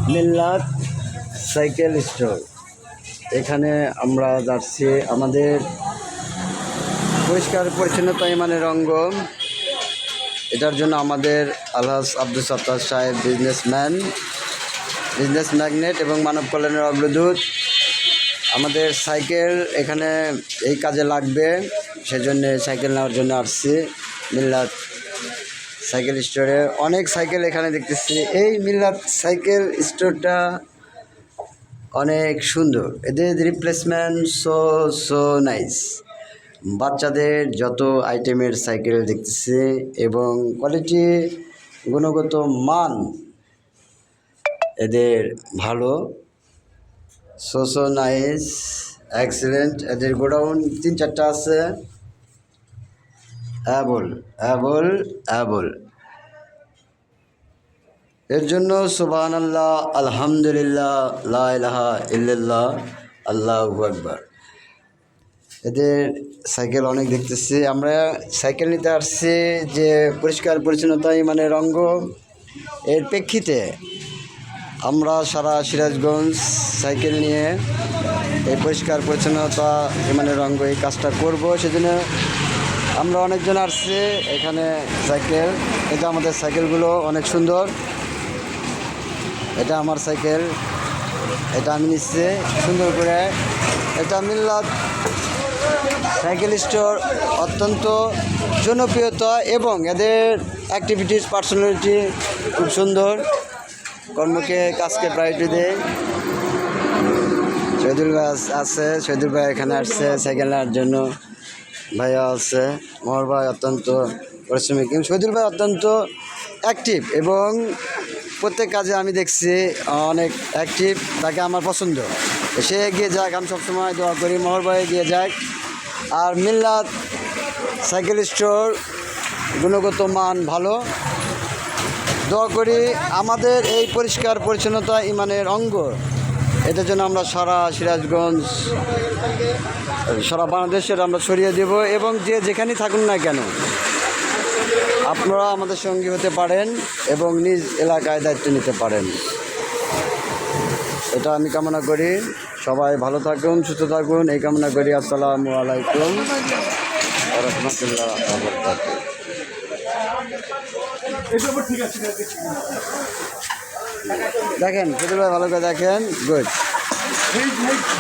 মিল্লাত cycle store. এখানে আমরা যাচ্ছি আমাদের পরিষ্কার পরিচ্ছন্নতা ইমানের অঙ্গ। এটার জন্য আমাদের আলহাজ আব্দুল সত্তার সাহেব বিজনেস ম্যাগনেট এবং মানব কল্যাণের অগ্রদূত। আমাদের সাইকেল এখানে এই কাজে লাগবে, সেজন্য সাইকেল নেওয়ার জন্য আসছি মিল্লাত সাইকেল স্টোরে। অনেক সাইকেল এখানে দেখতেছি। এই মিল্লাত সাইকেল স্টোরটা অনেক সুন্দর, এদের রিপ্লেসমেন্ট সো নাইস। বাচ্চাদের যত আইটেমের সাইকেল দেখতেছি এবং কোয়ালিটি, গুণগত মান এদের ভালো, সো নাইস, এক্সেলেন্ট। এদের গোডাউন 3-4টা আছে। অ্যাবল এর জন্য সুবহানাল্লাহ, আলহামদুলিল্লাহ, লা ইলাহা ইল্লাল্লাহ, আল্লাহু আকবার। এদের সাইকেল অনেক দেখতেছি। আমরা সাইকেল নিতে আসছি যে পরিষ্কার পরিচ্ছন্নতা ইমানের অঙ্গ, এর প্রেক্ষিতে আমরা সারা সিরাজগঞ্জ সাইকেল নিয়ে এই পরিষ্কার পরিচ্ছন্নতা ইমানের অঙ্গ এই কাজটা করব। সেজন্য আমরা অনেকজন আসছি এখানে সাইকেল। এটা আমাদের সাইকেলগুলো অনেক সুন্দর। এটা আমার সাইকেল, এটা আমি নিচ্ছি সুন্দর করে। এটা মিল্লাত সাইকেল স্টোর অত্যন্ত জনপ্রিয়তা এবং এদের অ্যাক্টিভিটিস, পার্সোনালিটি খুব সুন্দর। কর্মকে কাজকে প্রায়োরিটি দেয়। শহীদুল ভাই আছে, শহীদুল ভাই এখানে আসছে সাইকেল নেওয়ার জন্য। ভাইয়া আছে, মোহর ভাই অত্যন্ত পরিশ্রমিক এবং শহীদুল ভাই অত্যন্ত অ্যাক্টিভ এবং প্রত্যেক কাজে আমি দেখছি অনেক অ্যাক্টিভ। তাকে আমার পছন্দ, সে এগিয়ে যাক, আমি সবসময় দোয়া করি মোহর ভাই এগিয়ে যাক। আর মিল্লাত সাইকেল স্টোর গুণগত মান ভালো। দোয়া করি আমাদের এই পরিষ্কার পরিচ্ছন্নতা ইমানের অঙ্গ, এটার জন্য আমরা সারা সিরাজগঞ্জ, সারা বাংলাদেশের আমরা ছড়িয়ে দেব। এবং যে যেখানেই থাকুন না কেন আপনারা আমাদের সঙ্গী হতে পারেন এবং নিজ এলাকায় দায়িত্ব নিতে পারেন। এটা আমি কামনা করি। সবাই ভালো থাকুন, সুস্থ থাকুন, এই কামনা করি। আসসালামু আলাইকুম ওয়া রাহমাতুল্লাহ ওয়া বারাকাতুহু। দেখেন, ভালো করে দেখেন, গুড।